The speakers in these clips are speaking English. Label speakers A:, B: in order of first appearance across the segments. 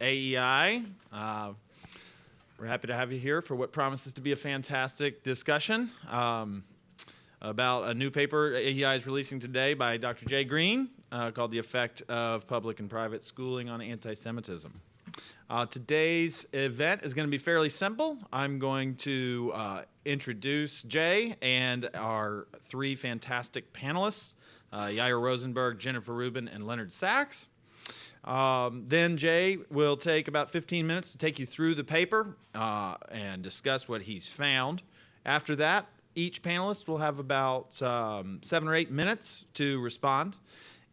A: AEI. We're happy to have you here for what promises to be a fantastic discussion about a new paper AEI is releasing today by Dr. Jay Greene called The Effect of Public and Private Schooling on Anti-Semitism. Today's event is going to be fairly simple. I'm going to introduce Jay and our three fantastic panelists, Yair Rosenberg, Jennifer Rubin, and Leonard Sachs. Then Jay will take about 15 minutes to take you through the paper and discuss what he's found. After that, each panelist will have about 7 or 8 minutes to respond.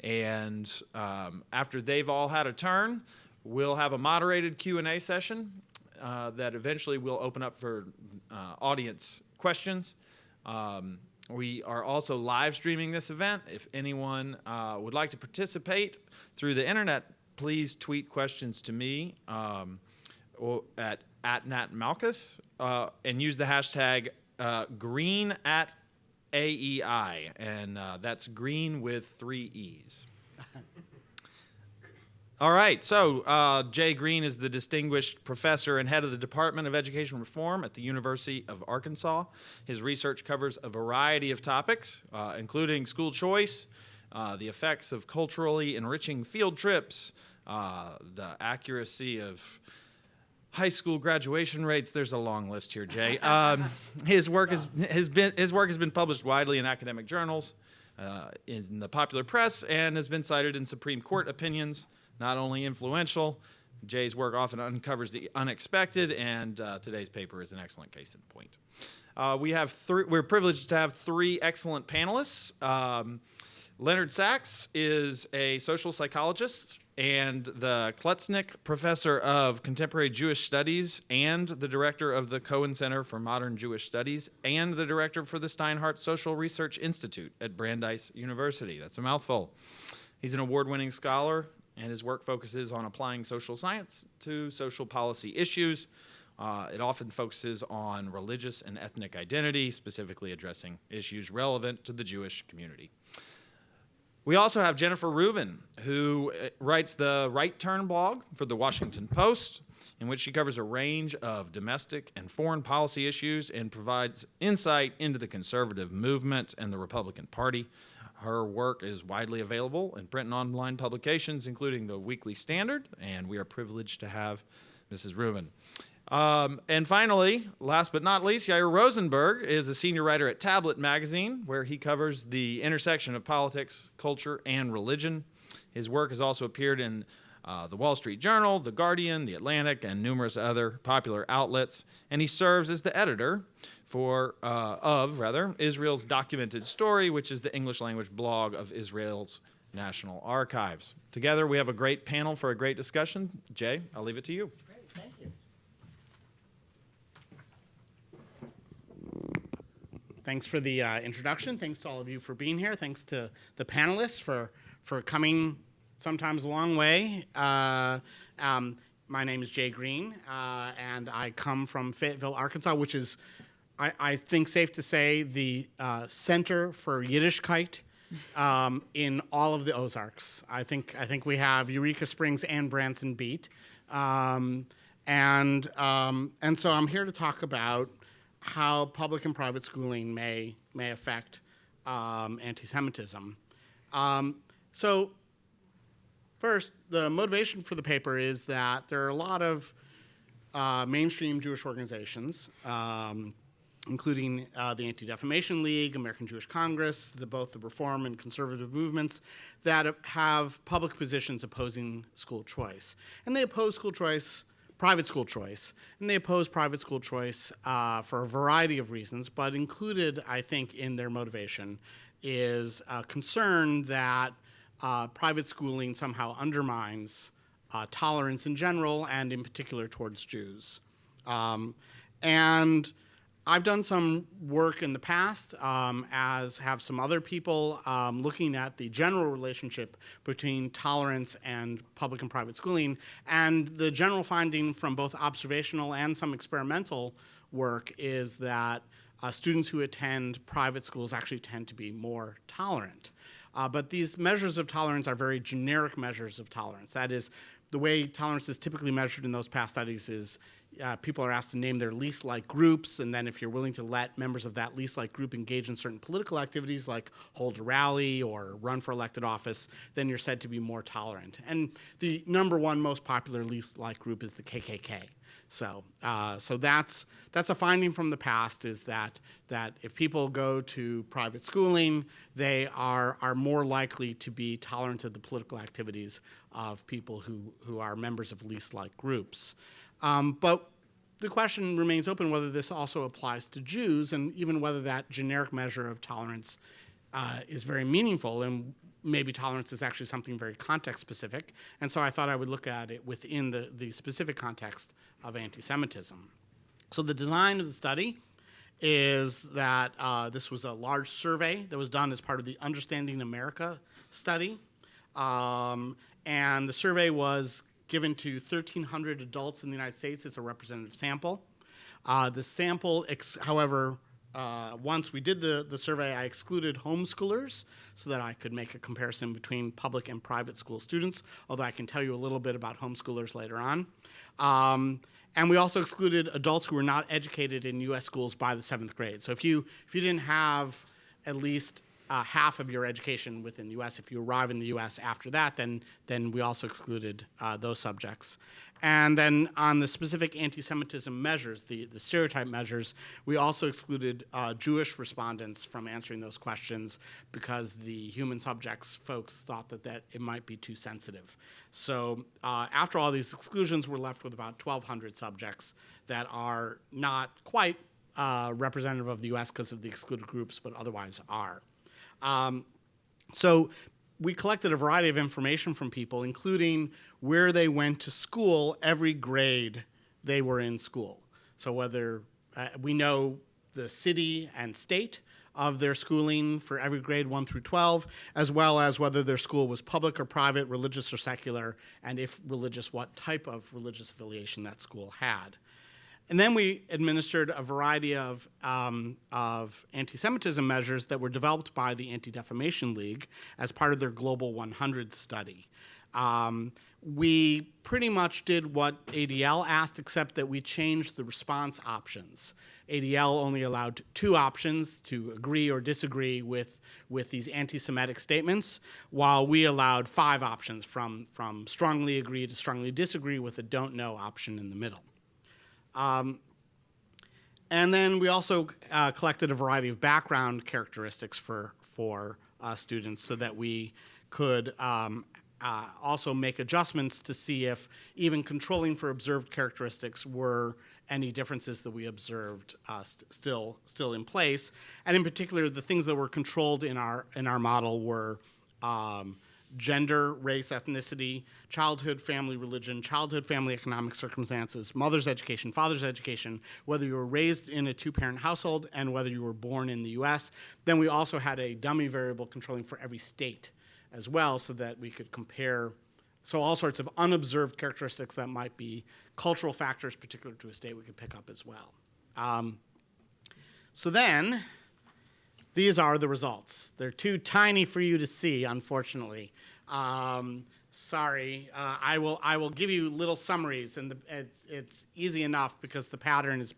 A: And after they've all had a turn, we'll have a moderated Q&A session that eventually will open up for audience questions. We are also live streaming this event. If anyone would like to participate through the internet, please tweet questions to me or at @NatMalkus and use the hashtag Greene@AEI, and that's Greene with 3 E's. All right, so Jay Greene is the distinguished professor and head of the Department of Education Reform at the University of Arkansas. His research covers a variety of topics, including school choice, the effects of culturally enriching field trips, the accuracy of high school graduation rates. There's a long list here, Jay. His work has been published widely in academic journals, in the popular press, and has been cited in Supreme Court opinions. Not only influential, Jay's work often uncovers the unexpected, and today's paper is an excellent case in point. We're privileged to have three excellent panelists. Leonard Sachs is a social psychologist and the Klutznick Professor of Contemporary Jewish Studies and the director of the Cohen Center for Modern Jewish Studies and the director for the Steinhardt Social Research Institute at Brandeis University. That's a mouthful. He's an award-winning scholar, and his work focuses on applying social science to social policy issues. It often focuses on religious and ethnic identity, specifically addressing issues relevant to the Jewish community. We also have Jennifer Rubin, who writes the Right Turn blog for the Washington Post, in which she covers a range of domestic and foreign policy issues and provides insight into the conservative movement and the Republican Party. Her work is widely available in print and online publications, including the Weekly Standard, and we are privileged to have Mrs. Rubin. And finally, last but not least, Yair Rosenberg is a senior writer at Tablet magazine, where he covers the intersection of politics, culture, and religion. His work has also appeared in the Wall Street Journal, The Guardian, The Atlantic, and numerous other popular outlets, and he serves as the editor of Israel's Documented Story, which is the English-language blog of Israel's National Archives. Together, we have a great panel for a great discussion. Jay, I'll leave it to you.
B: Great, thank you. Thanks for the introduction. Thanks to all of you for being here. Thanks to the panelists for coming sometimes a long way. My name is Jay Greene, and I come from Fayetteville, Arkansas, which is, I think, safe to say, the center for Yiddishkeit in all of the Ozarks. I think we have Eureka Springs and Branson beat, and so I'm here to talk about how public and private schooling may affect anti-Semitism. So first, the motivation for the paper is that there are a lot of mainstream Jewish organizations, including the Anti-Defamation League, American Jewish Congress, both the reform and conservative movements, that have public positions opposing school choice. And they oppose school choice, private school choice, and they oppose private school choice for a variety of reasons, but included, I think, in their motivation is a concern that private schooling somehow undermines tolerance in general and in particular towards Jews. And I've done some work in the past, as have some other people, looking at the general relationship between tolerance and public and private schooling. And the general finding from both observational and some experimental work is that students who attend private schools actually tend to be more tolerant. But these measures of tolerance are very generic measures of tolerance. That is, the way tolerance is typically measured in those past studies is people are asked to name their least liked groups, and then if you're willing to let members of that least liked group engage in certain political activities like hold a rally or run for elected office, then you're said to be more tolerant. And the number one most popular least liked group is the KKK. So that's a finding from the past, is that if people go to private schooling, they are more likely to be tolerant of the political activities of people who are members of least liked groups. But the question remains open whether this also applies to Jews, and even whether that generic measure of tolerance is very meaningful, and maybe tolerance is actually something very context-specific. And so I thought I would look at it within the specific context of anti-Semitism. So the design of the study is that this was a large survey that was done as part of the Understanding America study. And the survey was given to 1,300 adults in the United States. It's a representative sample. The sample, however, once we did the survey, I excluded homeschoolers so that I could make a comparison between public and private school students, although I can tell you a little bit about homeschoolers later on. And we also excluded adults who were not educated in U.S. schools by the 7th grade. So if you didn't have at least half of your education within the U.S., if you arrive in the U.S. after that, then we also excluded those subjects. And then on the specific anti-Semitism measures, the stereotype measures, we also excluded Jewish respondents from answering those questions because the human subjects folks thought that it might be too sensitive. So after all these exclusions, we're left with about 1,200 subjects that are not quite representative of the U.S. because of the excluded groups, but otherwise are. So we collected a variety of information from people, including where they went to school every grade they were in school. So whether we know the city and state of their schooling for every grade 1 through 12, as well as whether their school was public or private, religious or secular, and if religious, what type of religious affiliation that school had. And then we administered a variety of anti-Semitism measures that were developed by the Anti-Defamation League as part of their Global 100 study. We pretty much did what ADL asked, except that we changed the response options. ADL only allowed 2 options, to agree or disagree with these anti-Semitic statements, while we allowed 5 options, from strongly agree to strongly disagree, with a don't know option in the middle. And then we also collected a variety of background characteristics for students so that we could also make adjustments to see if even controlling for observed characteristics were any differences that we observed still in place. And in particular, the things that were controlled in our model were gender, race, ethnicity, childhood, family, religion, childhood, family, economic circumstances, mother's education, father's education, whether you were raised in a 2-parent household, and whether you were born in the U.S. Then we also had a dummy variable controlling for every state as well, so that we could compare, so all sorts of unobserved characteristics that might be cultural factors particular to a state we could pick up as well. So then, these are the results. They're too tiny for you to see, unfortunately. Sorry. I will give you little summaries, and it's easy enough because the pattern is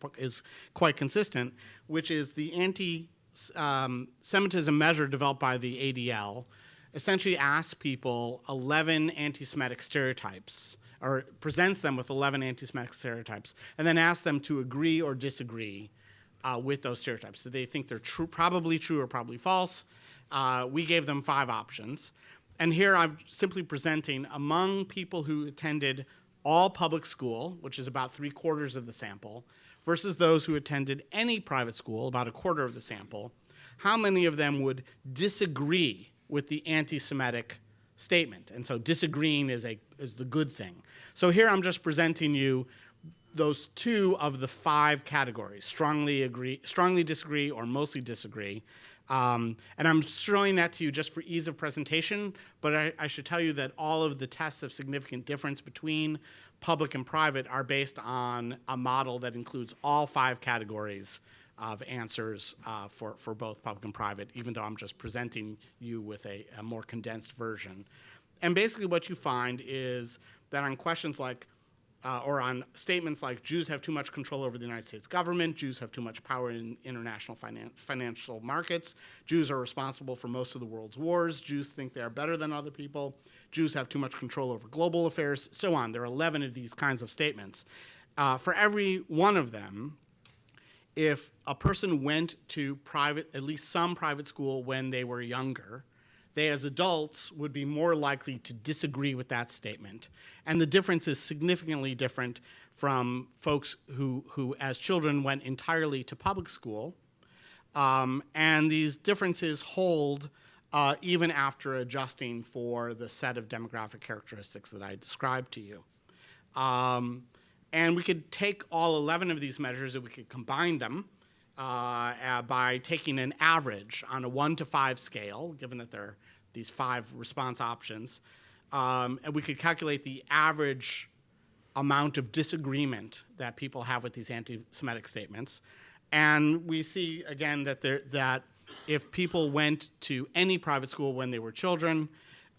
B: quite consistent, which is the anti-Semitism measure developed by the ADL essentially asks people 11 anti-Semitic stereotypes, or presents them with 11 anti-Semitic stereotypes, and then asks them to agree or disagree with those stereotypes. So they think they're probably true or probably false. We gave them 5 options. And here I'm simply presenting among people who attended all public school, which is about 3/4 of the sample, versus those who attended any private school, about 1/4 of the sample, how many of them would disagree with the anti-Semitic statement. And so disagreeing is the good thing. So here I'm just presenting you those 2 of the 5 categories: strongly agree, strongly disagree, or mostly disagree. And I'm showing that to you just for ease of presentation, but I should tell you that all of the tests of significant difference between public and private are based on a model that includes all 5 categories of answers for both public and private, even though I'm just presenting you with a more condensed version. And basically what you find is that on questions like, or on statements like Jews have too much control over the United States government, Jews have too much power in international financial markets, Jews are responsible for most of the world's wars, Jews think they are better than other people, Jews have too much control over global affairs, so on. There are 11 of these kinds of statements. For every one of them, if a person went to at least some private school when they were younger, they as adults would be more likely to disagree with that statement. And the difference is significantly different from folks who as children went entirely to public school. And these differences hold even after adjusting for the set of demographic characteristics that I described to you. And we could take all 11 of these measures and we could combine them by taking an average on a 1 to 5 scale, given that there are these 5 response options. And we could calculate the average amount of disagreement that people have with these anti-Semitic statements. And we see, again, that if people went to any private school when they were children,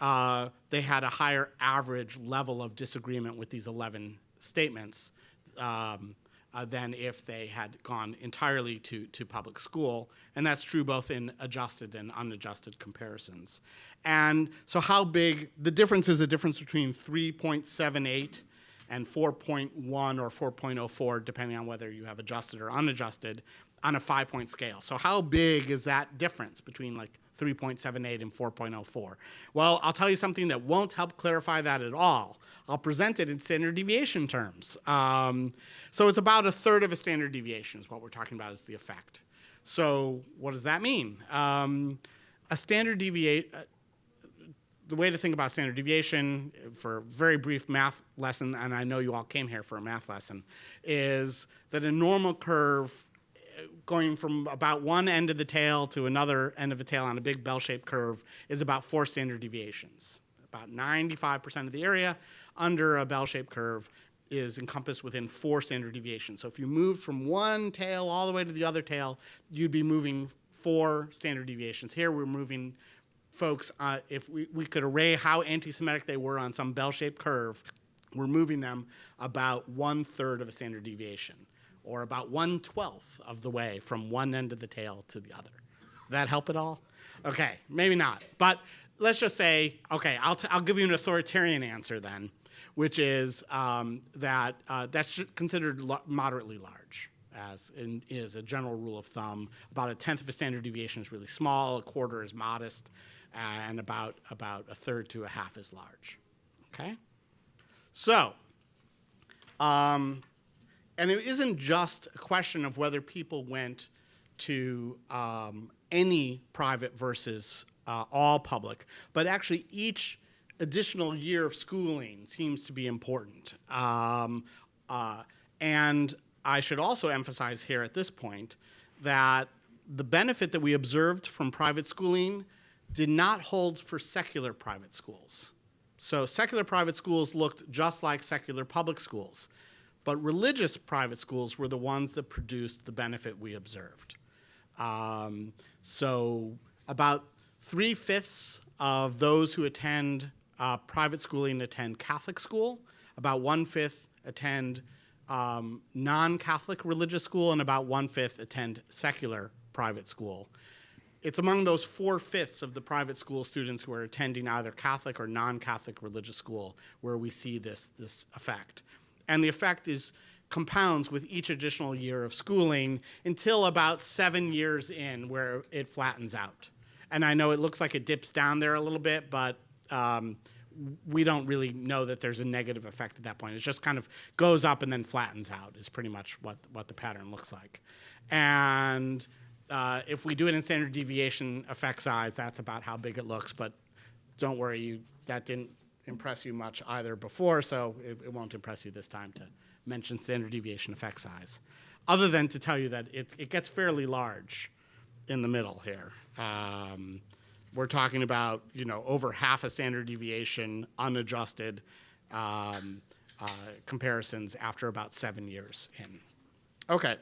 B: they had a higher average level of disagreement with these 11 statements than if they had gone entirely to public school. And that's true both in adjusted and unadjusted comparisons. And so how big, the difference is a difference between 3.78 and 4.1 or 4.04, depending on whether you have adjusted or unadjusted, on a 5-point scale. So how big is that difference between like 3.78 and 4.04? Well, I'll tell you something that won't help clarify that at all. I'll present it in standard deviation terms. So it's about a third of a standard deviation is what we're talking about as the effect. So what does that mean? A standard the way to think about standard deviation for a very brief math lesson, and I know you all came here for a math lesson, is that a normal curve going from about one end of the tail to another end of the tail on a big bell-shaped curve is about 4 standard deviations. About 95% of the area under a bell-shaped curve is encompassed within 4 standard deviations. So if you moved from one tail all the way to the other tail, you'd be moving 4 standard deviations. Here we're moving folks, if we could array how anti-Semitic they were on some bell-shaped curve, we're moving them about 1/3 of a standard deviation, or about 1/12 of the way from one end of the tail to the other. That help at all? Okay, maybe not. But let's just say, okay, I'll give you an authoritarian answer then, which is that that's considered moderately large, as is a general rule of thumb. About 1/10 of a standard deviation is really small, 1/4 is modest, and about 1/3 to 1/2 is large. Okay? So, and it isn't just a question of whether people went to any private versus all public, but actually each additional year of schooling seems to be important. And I should also emphasize here at this point that the benefit that we observed from private schooling did not hold for secular private schools. So secular private schools looked just like secular public schools, but religious private schools were the ones that produced the benefit we observed. So about 3/5 of those who attend private schooling attend Catholic school, about 1/5 attend non-Catholic religious school, and about 1/5 attend secular private school. It's among those 4/5 of the private school students who are attending either Catholic or non-Catholic religious school where we see this effect. And the effect compounds with each additional year of schooling until about 7 years in, where it flattens out. And I know it looks like it dips down there a little bit, but we don't really know that there's a negative effect at that point. It just kind of goes up and then flattens out is pretty much what the pattern looks like. And if we do it in standard deviation effect size, that's about how big it looks. But don't worry, that didn't impress you much either before, so it won't impress you this time to mention standard deviation effect size, other than to tell you that it gets fairly large in the middle here. We're talking about over half a standard deviation unadjusted comparisons after about 7 years in. Okay,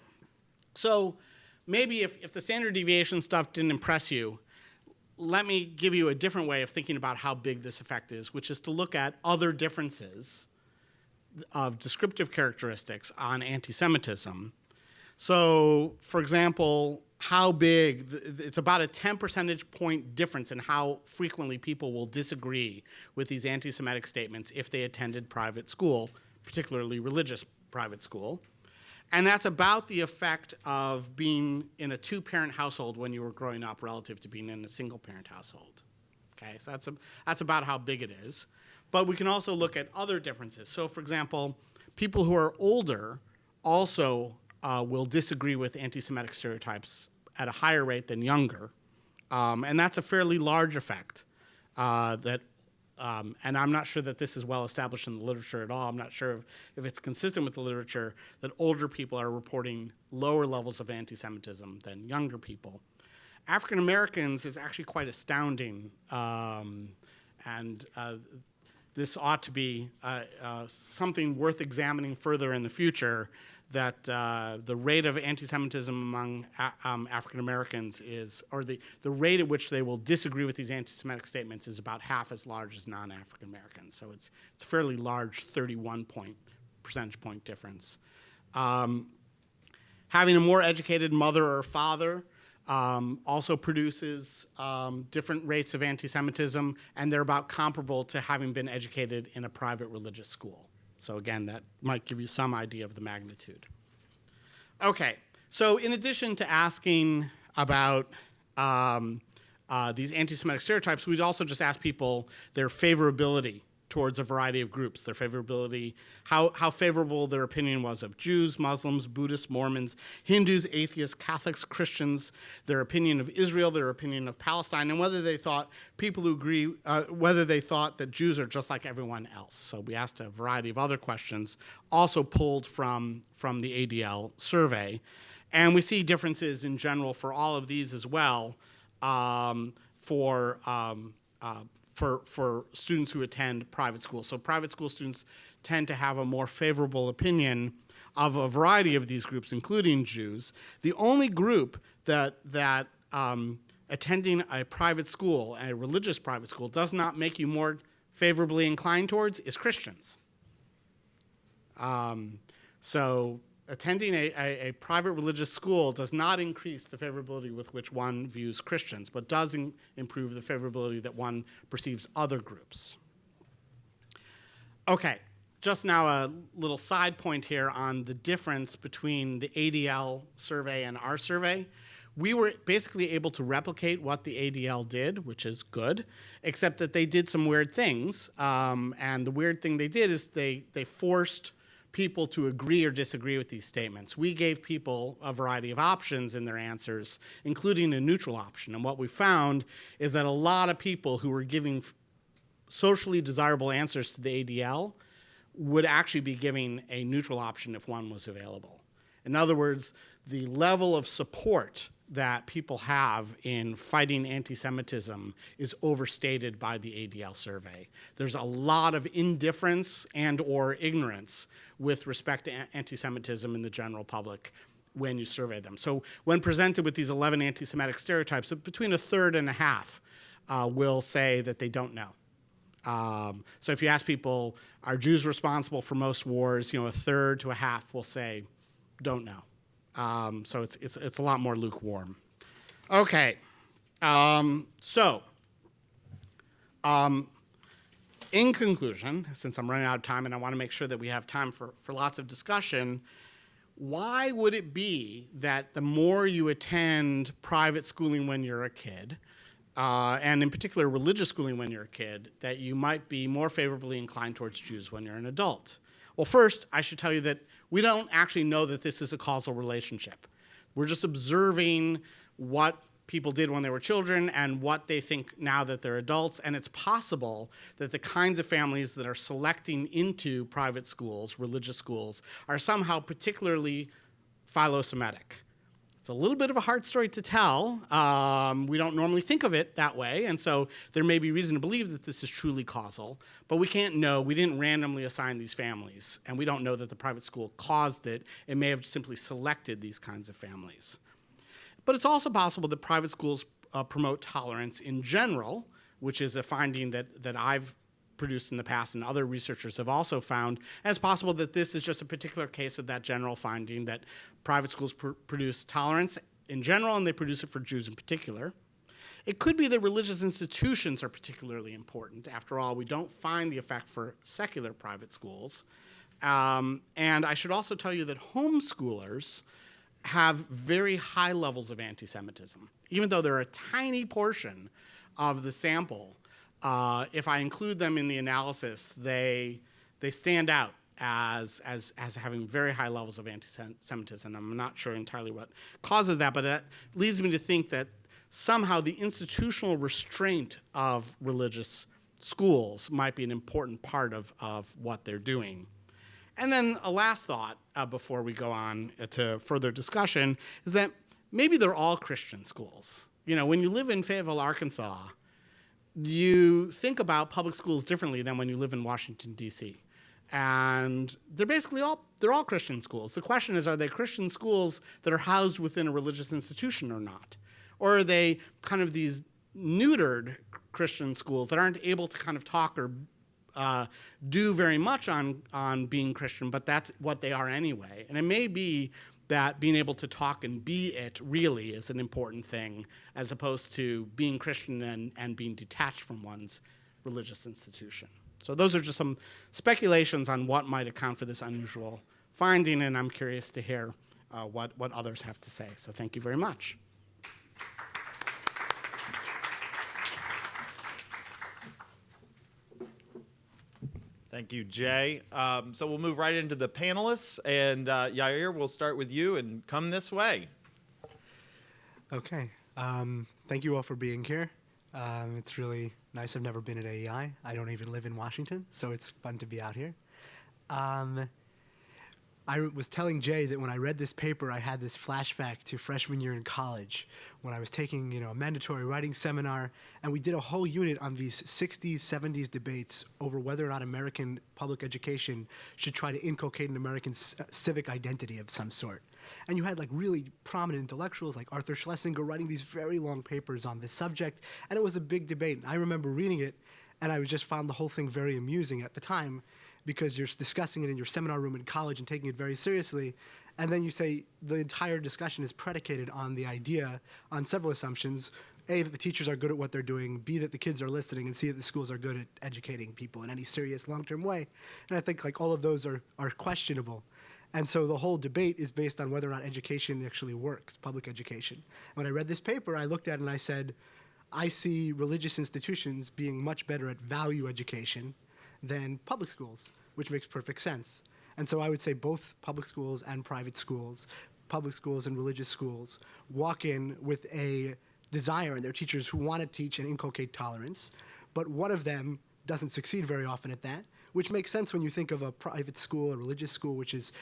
B: so maybe if the standard deviation stuff didn't impress you, let me give you a different way of thinking about how big this effect is, which is to look at other differences of descriptive characteristics on anti-Semitism. So, for example, how big, it's about a 10 percentage point difference in how frequently people will disagree with these anti-Semitic statements if they attended private school, particularly religious private school. And that's about the effect of being in a two-parent household when you were growing up relative to being in a single-parent household. Okay, so that's about how big it is. But we can also look at other differences. So, for example, people who are older also will disagree with anti-Semitic stereotypes at a higher rate than younger. And that's a fairly large effect and I'm not sure that this is well established in the literature at all. I'm not sure if it's consistent with the literature that older people are reporting lower levels of anti-Semitism than younger people. African Americans is actually quite astounding, and this ought to be something worth examining further in the future, that the rate of anti-Semitism among African Americans is, or the rate at which they will disagree with these anti-Semitic statements is about half as large as non-African Americans. So it's a fairly large 31 percentage point difference. Having a more educated mother or father also produces different rates of anti-Semitism, and they're about comparable to having been educated in a private religious school. So again, that might give you some idea of the magnitude. Okay, so in addition to asking about these anti-Semitic stereotypes, we'd also just ask people their favorability towards a variety of groups, their favorability, how favorable their opinion was of Jews, Muslims, Buddhists, Mormons, Hindus, atheists, Catholics, Christians, their opinion of Israel, their opinion of Palestine, and whether they thought people who agree, whether they thought that Jews are just like everyone else. So we asked a variety of other questions, also pulled from the ADL survey. And we see differences in general for all of these as well for students who attend private schools. So private school students tend to have a more favorable opinion of a variety of these groups, including Jews. The only group that attending a private school, a religious private school, does not make you more favorably inclined towards is Christians. So attending a private religious school does not increase the favorability with which one views Christians, but does improve the favorability that one perceives other groups. Okay, just now a little side point here on the difference between the ADL survey and our survey. We were basically able to replicate what the ADL did, which is good, except that they did some weird things. And the weird thing they did is they forced people to agree or disagree with these statements. We gave people a variety of options in their answers, including a neutral option. And what we found is that a lot of people who were giving socially desirable answers to the ADL would actually be giving a neutral option if one was available. In other words, the level of support that people have in fighting anti-Semitism is overstated by the ADL survey. There's a lot of indifference and or ignorance with respect to anti-Semitism in the general public when you survey them. So when presented with these 11 anti-Semitic stereotypes, between a third and a half will say that they don't know. So if you ask people, are Jews responsible for most wars, a third to a half will say, don't know. So it's a lot more lukewarm. Okay, in conclusion, since I'm running out of time and I want to make sure that we have time for lots of discussion, why would it be that the more you attend private schooling when you're a kid, and in particular religious schooling when you're a kid, that you might be more favorably inclined towards Jews when you're an adult? Well, first, I should tell you that we don't actually know that this is a causal relationship. We're just observing what people did when they were children and what they think now that they're adults, and it's possible that the kinds of families that are selecting into private schools, religious schools, are somehow particularly philo-Semitic. It's a little bit of a hard story to tell. We don't normally think of it that way, and so there may be reason to believe that this is truly causal, but we can't know. We didn't randomly assign these families, and we don't know that the private school caused it. It may have simply selected these kinds of families. But it's also possible that private schools promote tolerance in general, which is a finding that I've produced in the past, and other researchers have also found, and it's possible that this is just a particular case of that general finding that private schools produce tolerance in general, and they produce it for Jews in particular. It could be that religious institutions are particularly important. After all, we don't find the effect for secular private schools. And I should also tell you that homeschoolers have very high levels of anti-Semitism. Even though they're a tiny portion of the sample, if I include them in the analysis, they stand out as having very high levels of anti-Semitism. I'm not sure entirely what causes that, but that leads me to think that somehow the institutional restraint of religious schools might be an important part of what they're doing. And then a last thought before we go on to further discussion is that maybe they're all Christian schools. You know, when you live in Fayetteville, Arkansas, you think about public schools differently than when you live in Washington, D.C. And they're basically all Christian schools. The question is, are they Christian schools that are housed within a religious institution or not? Or are they kind of these neutered Christian schools that aren't able to kind of talk or do very much on being Christian, but that's what they are anyway. And it may be that being able to talk and be it really is an important thing, as opposed to being Christian and being detached from one's religious institution. So those are just some speculations on what might account for this unusual finding, and I'm curious to hear what others have to say. So thank you very much.
A: Thank you, Jay. So we'll move right into the panelists, and Yair, we'll start with you and come this way.
C: Okay. Thank you all for being here. It's really nice. I've never been at AEI. I don't even live in Washington, so it's fun to be out here. I was telling Jay that when I read this paper, I had this flashback to freshman year in college when I was taking, a mandatory writing seminar, and we did a whole unit on these 60s, 70s debates over whether or not American public education should try to inculcate an American civic identity of some sort. And you had like really prominent intellectuals like Arthur Schlesinger writing these very long papers on this subject, and it was a big debate. And I remember reading it, and I just found the whole thing very amusing at the time, because you're discussing it in your seminar room in college and taking it very seriously, and then you say the entire discussion is predicated on the idea, on several assumptions: A, that the teachers are good at what they're doing; B, that the kids are listening; and C, that the schools are good at educating people in any serious long-term way. And I think like all of those are questionable. And so the whole debate is based on whether or not education actually works, public education. When I read this paper, I looked at it and I said, I see religious institutions being much better at value education than public schools, which makes perfect sense. And so I would say both public schools and private schools, public schools and religious schools, walk in with a desire in their teachers who want to teach and inculcate tolerance, but one of them doesn't succeed very often at that, which makes sense when you think of a private school, a religious school, which is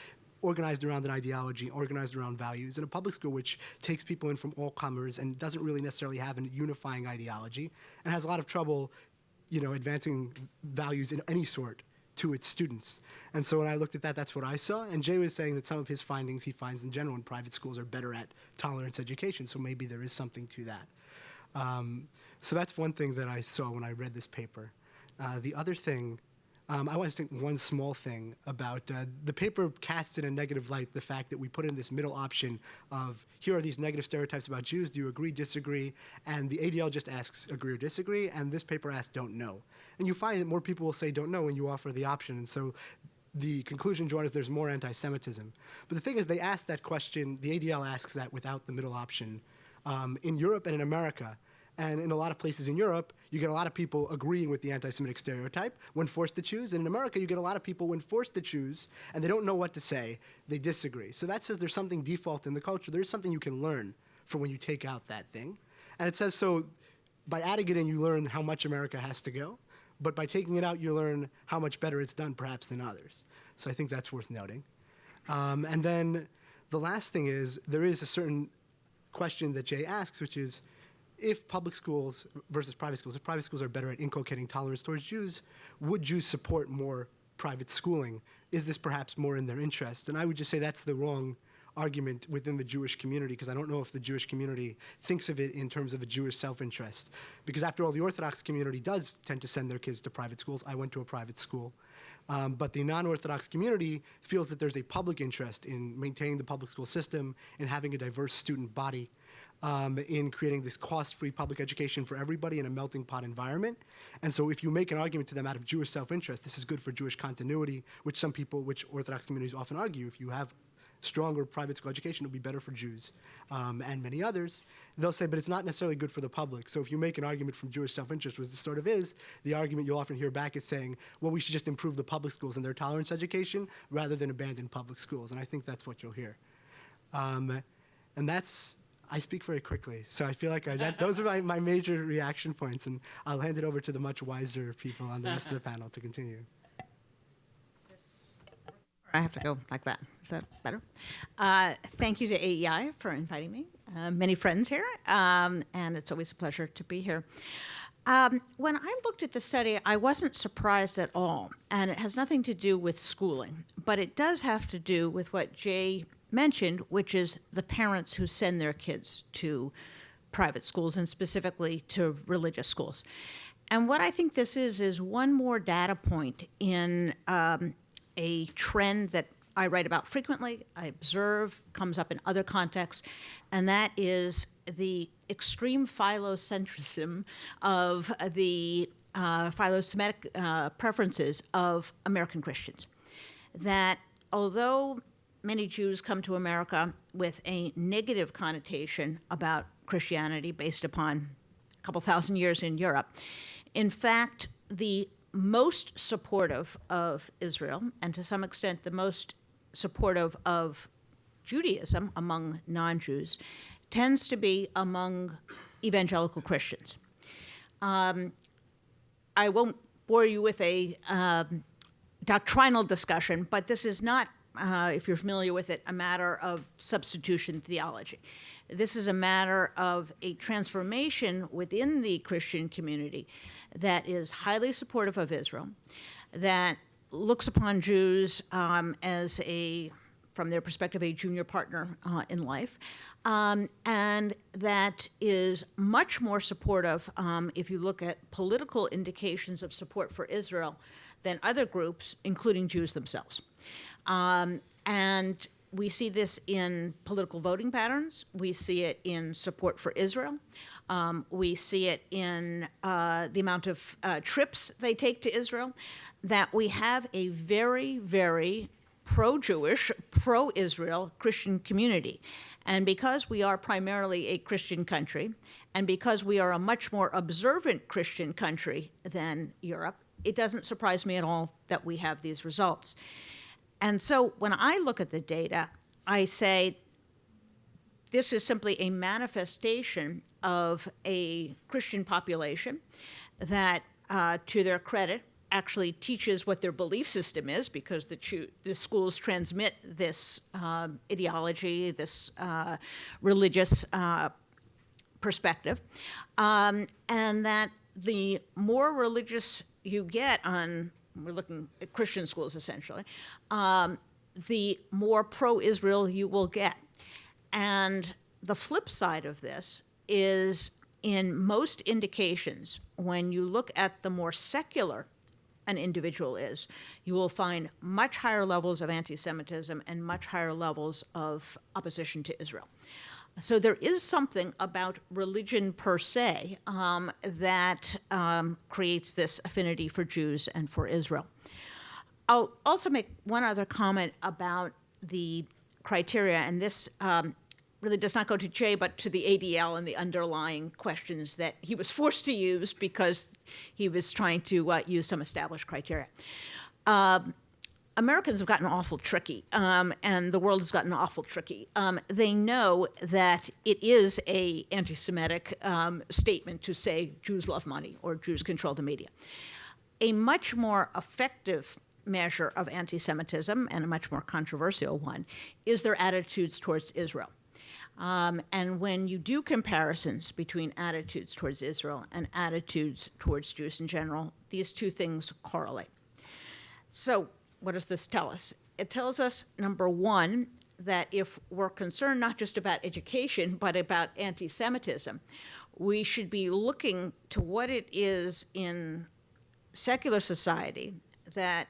C: organized around an ideology, organized around values, and a public school which takes people in from all comers and doesn't really necessarily have a unifying ideology and has a lot of trouble advancing values in any sort to its students. And so when I looked at that, that's what I saw. And Jay was saying that some of his findings he finds in general in private schools are better at tolerance education, so maybe there is something to that. So that's one thing that I saw when I read this paper. The other thing, I want to say one small thing about the paper casts in a negative light the fact that we put in this middle option of, here are these negative stereotypes about Jews, do you agree, disagree? And the ADL just asks agree or disagree, and this paper asks don't know. And you find that more people will say don't know when you offer the option, and so the conclusion drawn is there's more anti-Semitism. But the thing is, they ask that question, the ADL asks that without the middle option in Europe and in America. And in a lot of places in Europe, you get a lot of people agreeing with the anti-Semitic stereotype when forced to choose. And in America, you get a lot of people when forced to choose, and they don't know what to say, they disagree. So that says there's something default in the culture. There's something you can learn from when you take out that thing. And it says so by adding it in, you learn how much America has to go. But by taking it out, you learn how much better it's done, perhaps, than others. So I think that's worth noting. And then the last thing is, there is a certain question that Jay asks, which is, if public schools versus private schools, if private schools are better at inculcating tolerance towards Jews, would Jews support more private schooling? Is this perhaps more in their interest? And I would just say that's the wrong argument within the Jewish community, because I don't know if the Jewish community thinks of it in terms of a Jewish self-interest. Because after all, the Orthodox community does tend to send their kids to private schools. I went to a private school. But the non-Orthodox community feels that there's a public interest in maintaining the public school system, in having a diverse student body, in creating this cost-free public education for everybody in a melting pot environment. And so if you make an argument to them out of Jewish self-interest, this is good for Jewish continuity, which Orthodox communities often argue, if you have stronger private school education, it'll be better for Jews and many others. They'll say, but it's not necessarily good for the public. So if you make an argument from Jewish self-interest, which this sort of is, the argument you'll often hear back is saying, well, we should just improve the public schools and their tolerance education rather than abandon public schools. And I think that's what you'll hear. And I speak very quickly, so I feel like those are my major reaction points, and I'll hand it over to the much wiser people on the rest of the panel to continue.
D: I have to go like that. Is that better? Thank you to AEI for inviting me. Many friends here, and it's always a pleasure to be here. When I looked at the study, I wasn't surprised at all, and it has nothing to do with schooling, but it does have to do with what Jay mentioned, which is the parents who send their kids to private schools, and specifically to religious schools. And what I think this is one more data point in a trend that I write about frequently, I observe, comes up in other contexts, and that is the extreme philocentrism of the philo-Semitic preferences of American Christians. That although many Jews come to America with a negative connotation about Christianity based upon a couple thousand years in Europe, in fact, the most supportive of Israel, and to some extent the most supportive of Judaism among non-Jews, tends to be among evangelical Christians. I won't bore you with a doctrinal discussion, but this is not, if you're familiar with it, a matter of substitution theology. This is a matter of a transformation within the Christian community that is highly supportive of Israel, that looks upon Jews as from their perspective, a junior partner in life, and that is much more supportive, if you look at political indications of support for Israel, than other groups, including Jews themselves. And we see this in political voting patterns. We see it in support for Israel. We see it in the amount of trips they take to Israel, that we have a very, very pro-Jewish, pro-Israel Christian community. And because we are primarily a Christian country, and because we are a much more observant Christian country than Europe, it doesn't surprise me at all that we have these results. And so when I look at the data, I say this is simply a manifestation of a Christian population that, to their credit, actually teaches what their belief system is, because the schools transmit this ideology, this religious perspective, and that the more religious you get we're looking at Christian schools essentially, the more pro-Israel you will get. And the flip side of this is, in most indications, when you look at the more secular an individual is, you will find much higher levels of anti-Semitism and much higher levels of opposition to Israel. So there is something about religion per se that creates this affinity for Jews and for Israel. I'll also make one other comment about the criteria, and this really does not go to Jay, but to the ADL and the underlying questions that he was forced to use because he was trying to use some established criteria. Americans have gotten awful tricky, and the world has gotten awful tricky. They know that it is an anti-Semitic statement to say Jews love money or Jews control the media. A much more effective measure of anti-Semitism, and a much more controversial one, is their attitudes towards Israel. And when you do comparisons between attitudes towards Israel and attitudes towards Jews in general, these two things correlate. So what does this tell us? It tells us, number one, that if we're concerned not just about education, but about anti-Semitism, we should be looking to what it is in secular society that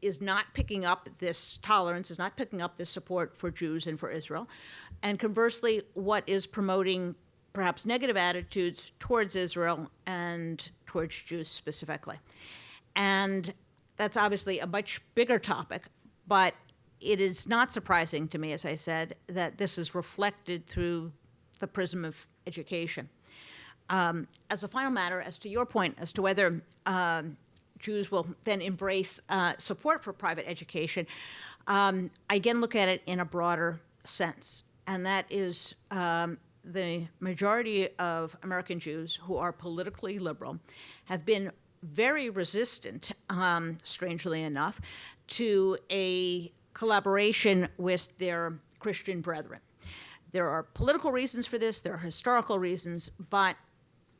D: is not picking up this tolerance, is not picking up this support for Jews and for Israel, and conversely, what is promoting perhaps negative attitudes towards Israel and towards Jews specifically. And that's obviously a much bigger topic, but it is not surprising to me, as I said, that this is reflected through the prism of education. As a final matter, as to your point, as to whether Jews will then embrace support for private education, I again look at it in a broader sense, and that is the majority of American Jews who are politically liberal have been very resistant, strangely enough, to a collaboration with their Christian brethren. There are political reasons for this, there are historical reasons, but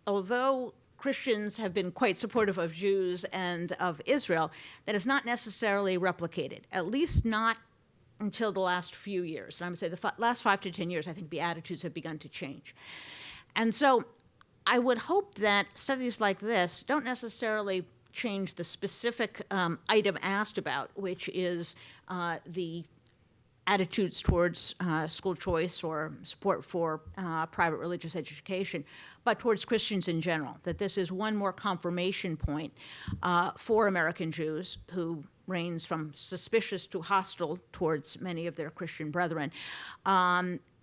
D: although Christians have been quite supportive of Jews and of Israel, that is not necessarily replicated, at least not until the last few years. And I would say the last 5 to 10 years, I think the attitudes have begun to change. And so I would hope that studies like this don't necessarily change the specific item asked about, which is the attitudes towards school choice or support for private religious education, but towards Christians in general, that this is one more confirmation point for American Jews who range from suspicious to hostile towards many of their Christian brethren,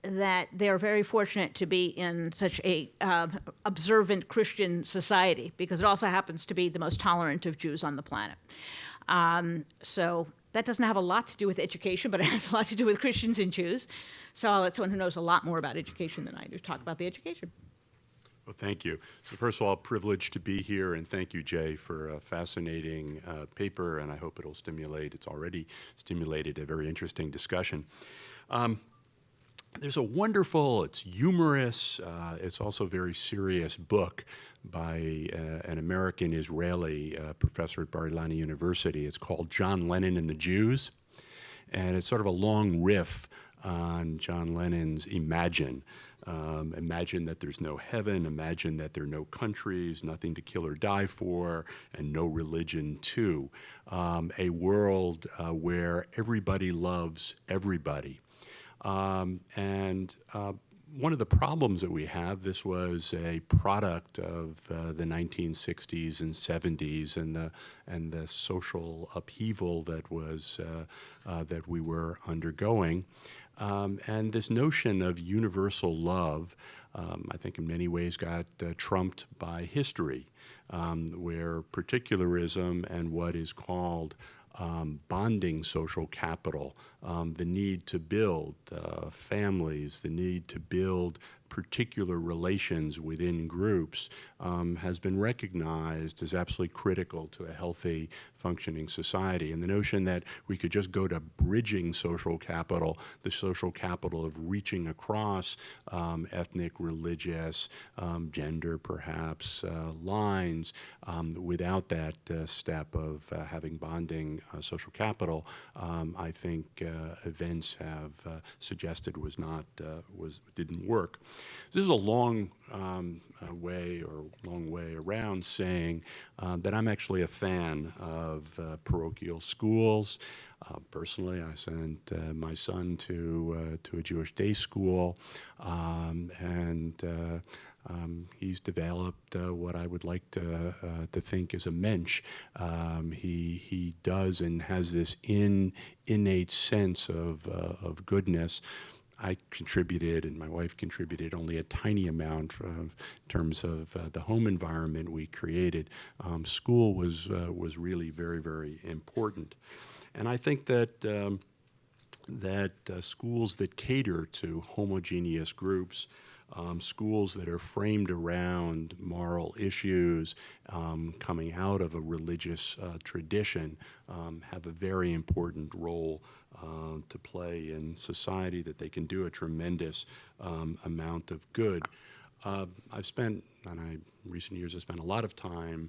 D: that they're very fortunate to be in such a observant Christian society, because it also happens to be the most tolerant of Jews on the planet. So that doesn't have a lot to do with education, but it has a lot to do with Christians and Jews. So I'll let someone who knows a lot more about education than I do talk about the education.
E: Well, thank you. So first of all, privileged to be here, and thank you, Jay, for a fascinating paper, and I hope it'll stimulate, it's already stimulated a very interesting discussion. There's a wonderful, it's humorous, it's also a very serious book by an American-Israeli professor at Bar-Ilan University. It's called John Lennon and the Jews, and it's sort of a long riff on John Lennon's Imagine. Imagine that there's no heaven, imagine that there are no countries, nothing to kill or die for, and no religion too. A world where everybody loves everybody. One of the problems that we have, this was a product of the 1960s and 70s and the social upheaval that was that we were undergoing. And this notion of universal love, I think in many ways got trumped by history, where particularism and what is called bonding social capital, the need to build families, the need to build particular relations within groups has been recognized as absolutely critical to a healthy, functioning society. And the notion that we could just go to bridging social capital, the social capital of reaching across ethnic, religious, gender perhaps, lines, without that step of having bonding social capital, I think events have suggested didn't work. This is a long way around saying that I'm actually a fan of parochial schools. Personally, I sent my son to a Jewish day school, and he's developed what I would like to think is a mensch. He does and has this innate sense of goodness. I contributed, and my wife contributed, only a tiny amount in terms of the home environment we created. School was really very, very important, and I think that schools that cater to homogeneous groups, schools that are framed around moral issues coming out of a religious tradition have a very important role to play in society, that they can do a tremendous amount of good. I've spent, in recent years, I've spent a lot of time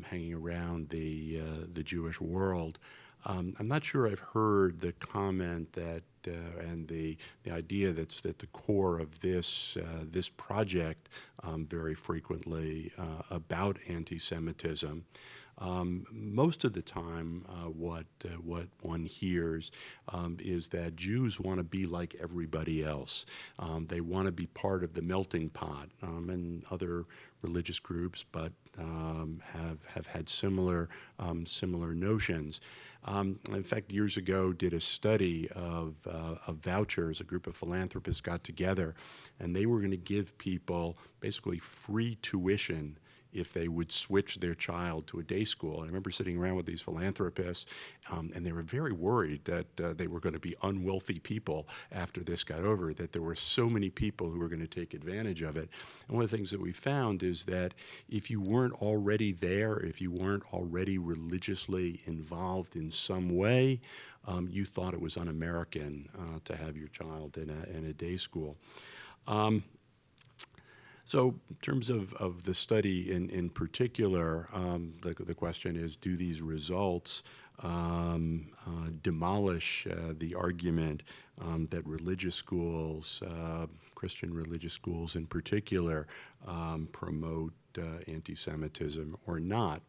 E: hanging around the Jewish world. I'm not sure I've heard the comment that and the idea that's at the core of this project very frequently about anti-Semitism. Most of the time, what one hears is that Jews want to be like everybody else. They want to be part of the melting pot, and other religious groups, but have had similar notions. In fact, years ago, did a study of vouchers. A group of philanthropists got together, and they were going to give people basically free tuition if they would switch their child to a day school. I remember sitting around with these philanthropists, and they were very worried that they were going to be unwealthy people after this got over, that there were so many people who were going to take advantage of it. And one of the things that we found is that if you weren't already there, if you weren't already religiously involved in some way, you thought it was un-American to have your child in a day school. So in terms of the study in particular, the question is, do these results demolish the argument that religious schools, Christian religious schools in particular, promote anti-Semitism or not?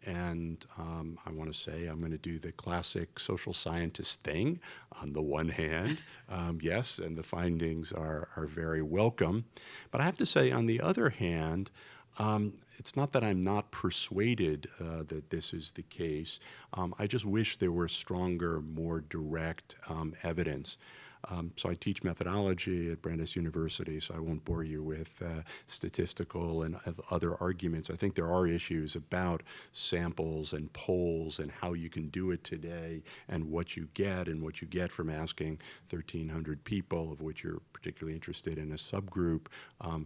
E: And I want to say I'm going to do the classic social scientist thing. On the one hand, yes, and the findings are very welcome. But I have to say, on the other hand, it's not that I'm not persuaded that this is the case. I just wish there were stronger, more direct evidence. So I teach methodology at Brandeis University, so I won't bore you with statistical and other arguments. I think there are issues about samples and polls and how you can do it today and what you get from asking 1,300 people, of which you're particularly interested in a subgroup,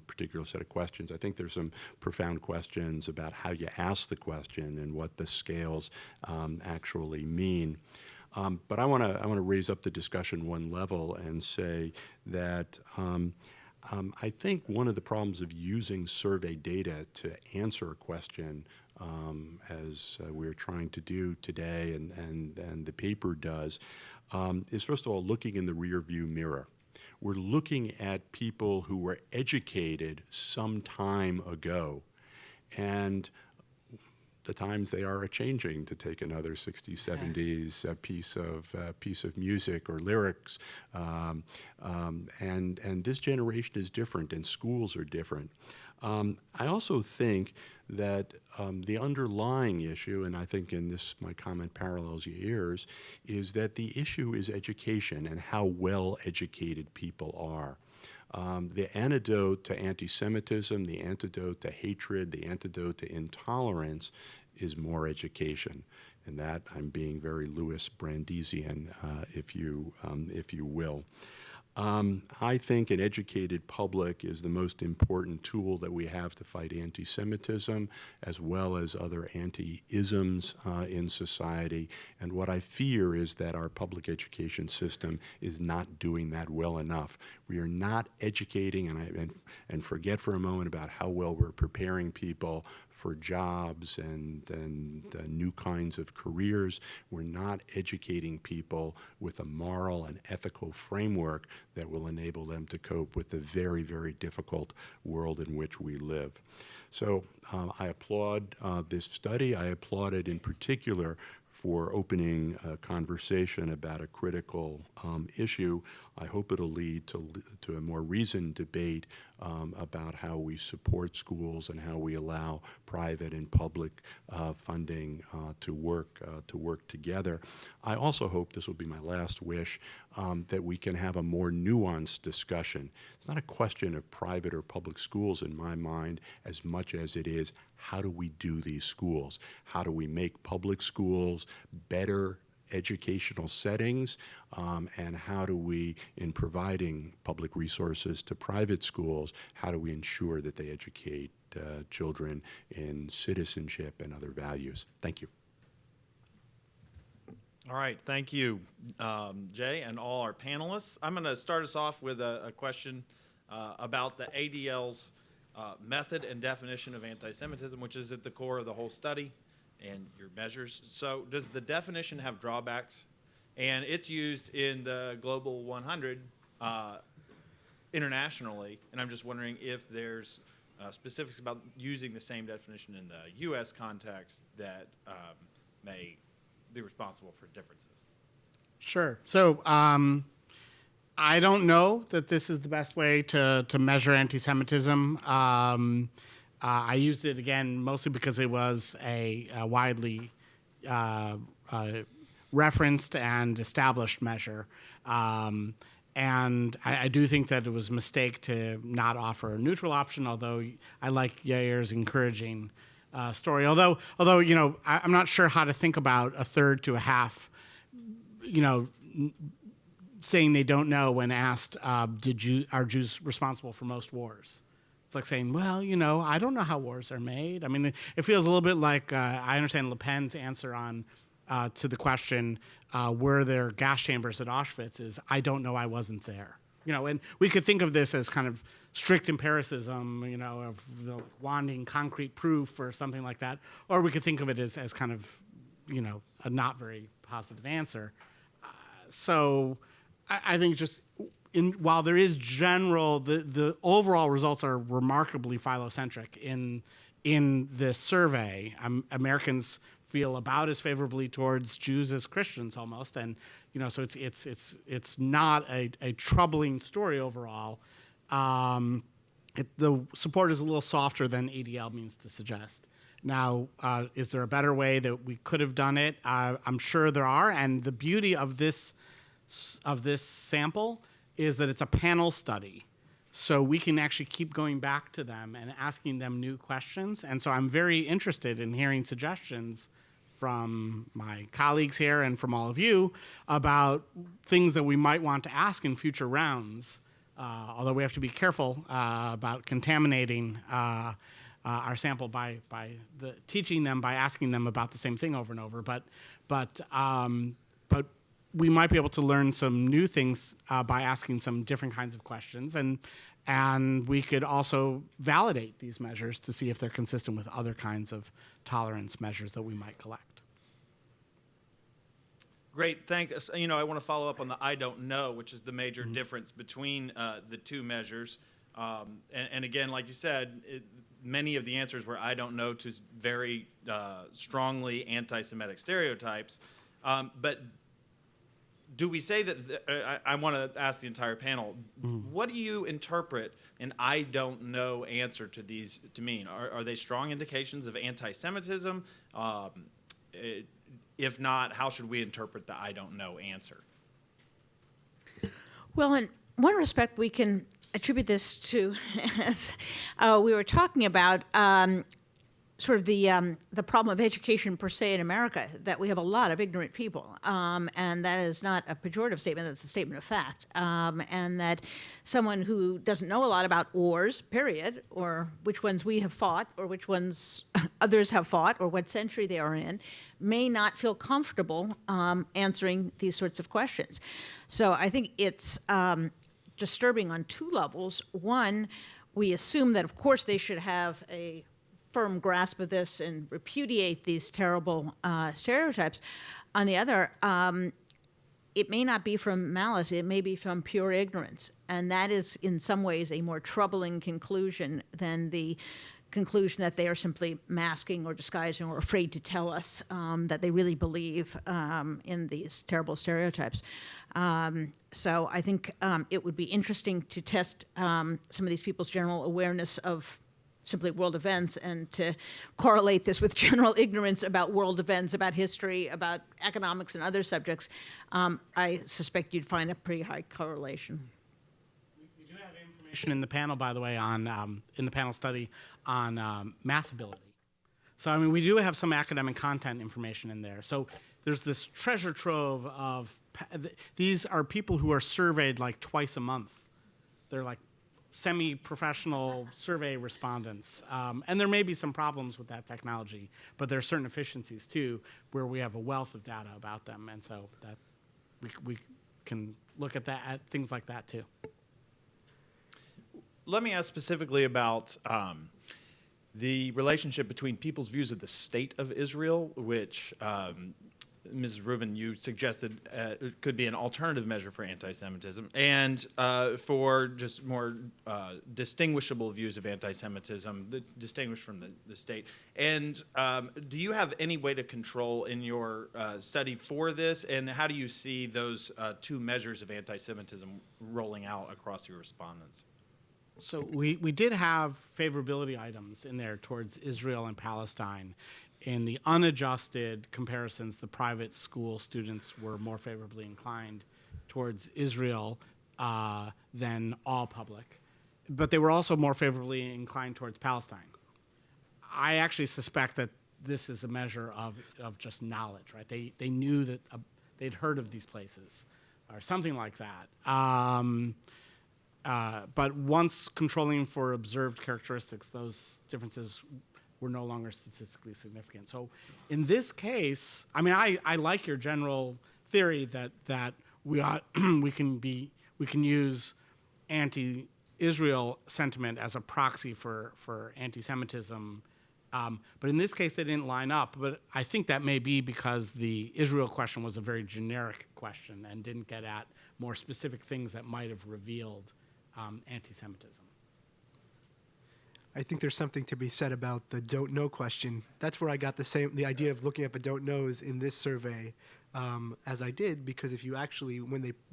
E: particular set of questions. I think there's some profound questions about how you ask the question and what the scales actually mean. But I want to raise up the discussion one level and say that I think one of the problems of using survey data to answer a question, as we're trying to do today and the paper does, is first of all looking in the rearview mirror. We're looking at people who were educated some time ago, and the times they are changing, to take another 60s, 70s piece of music or lyrics, and this generation is different, and schools are different. I also think that the underlying issue, and I think in this my comment parallels yours, is that the issue is education and how well educated people are. The antidote to anti-Semitism, the antidote to hatred, the antidote to intolerance is more education. And that I'm being very Louis Brandeisian, if you will. I think an educated public is the most important tool that we have to fight anti-Semitism, as well as other anti-isms in society. And what I fear is that our public education system is not doing that well enough. We are not educating, and forget for a moment about how well we're preparing people for jobs and new kinds of careers. We're not educating people with a moral and ethical framework that will enable them to cope with the very, very difficult world in which we live. So I applaud this study. I applaud it in particular for opening a conversation about a critical issue. I hope it'll lead to a more reasoned debate about how we support schools and how we allow private and public funding to work together. I also hope, this will be my last wish, that we can have a more nuanced discussion. It's not a question of private or public schools in my mind as much as it is, how do we do these schools? How do we make public schools better educational settings, and how do we, in providing public resources to private schools, how do we ensure that they educate children in citizenship and other values? Thank you.
A: All right, thank you, Jay, and all our panelists. I'm going to start us off with a question about the ADL's method and definition of anti-Semitism, which is at the core of the whole study and your measures. So does the definition have drawbacks? and it's used in the Global 100 internationally. And I'm just wondering if there's specifics about using the same definition in the U.S. context that may be responsible for differences.
B: Sure. So I don't know that this is the best way to measure anti-Semitism. I used it, again, mostly because it was a widely referenced and established measure. And I do think that it was a mistake to not offer a neutral option, although I like Yair's encouraging story. Although I'm not sure how to think about a third to a half, saying they don't know when asked, are Jews responsible for most wars? It's like saying, well, I don't know how wars are made. I mean, it feels a little bit like I understand Le Pen's answer on to the question, were there gas chambers at Auschwitz, is I don't know, I wasn't there. And we could think of this as kind of strict empiricism, of wanting concrete proof or something like that. Or we could think of it as kind of, a not very positive answer. So I think just while there is general, the overall results are remarkably philocentric in this survey. Americans feel about as favorably towards Jews as Christians almost, and so it's not a troubling story overall. The support is a little softer than ADL means to suggest. Now, is there a better way that we could have done it? I'm sure there are, and the beauty of this sample is that it's a panel study. So we can actually keep going back to them and asking them new questions. And so I'm very interested in hearing suggestions from my colleagues here and from all of you about things that we might want to ask in future rounds, although we have to be careful about contaminating our sample by teaching them, by asking them about the same thing over and over. But we might be able to learn some new things by asking some different kinds of questions, and we could also validate these measures to see if they're consistent with other kinds of tolerance measures that we might collect.
A: Great, thanks. I want to follow up on the I don't know, which is the major difference between the two measures. And again, like you said, many of the answers were I don't know to very strongly anti-Semitic stereotypes. But do we say that, I want to ask the entire panel, what do you interpret an I don't know answer to these to mean? Are they strong indications of anti-Semitism? If not, how should we interpret the I don't know answer?
D: Well, in one respect, we can attribute this to, as we were talking about, sort of the problem of education per se in America, that we have a lot of ignorant people, and that is not a pejorative statement, that's a statement of fact, and that someone who doesn't know a lot about wars, period, or which ones we have fought, or which ones others have fought, or what century they are in, may not feel comfortable answering these sorts of questions. So I think it's disturbing on two levels. One, we assume that, of course, they should have a firm grasp of this and repudiate these terrible stereotypes. On the other, it may not be from malice, it may be from pure ignorance. And that is, in some ways, a more troubling conclusion than the conclusion that they are simply masking or disguising or afraid to tell us that they really believe in these terrible stereotypes. So I think it would be interesting to test some of these people's general awareness of simply world events, and to correlate this with general ignorance about world events, about history, about economics and other subjects. I suspect you'd find a pretty high correlation.
B: We do have information in the panel, by the way, on in the panel study on math ability. So I mean, we do have some academic content information in there. So there's this treasure trove of these are people who are surveyed like twice a month. They're like semi-professional survey respondents. And there may be some problems with that technology, but there are certain efficiencies too, where we have a wealth of data about them. And so that we can look at that, at things like that too.
A: Let me ask specifically about the relationship between people's views of the state of Israel, which Mrs. Rubin, you suggested it could be an alternative measure for anti-Semitism and for just more distinguishable views of anti-Semitism that's distinguished from the state. And do you have any way to control in your study for this? And how do you see those two measures of anti-Semitism rolling out across your respondents?
B: So we did have favorability items in there towards Israel and Palestine. In the unadjusted comparisons, the private school students were more favorably inclined towards Israel than all public. But they were also more favorably inclined towards Palestine. I actually suspect that this is a measure of just knowledge, right? They knew that they'd heard of these places or something like that. But once controlling for observed characteristics, those differences were no longer statistically significant. So in this case, I mean, I like your general theory that we can use anti-Israel sentiment as a proxy for anti-Semitism. But in this case, they didn't line up. But I think that may be because the Israel question was a very generic question and didn't get at more specific things that might have revealed anti-Semitism.
C: I think there's something to be said about the don't know question. That's where I got the idea of looking at the don't knows in this survey as I did, because if you actually,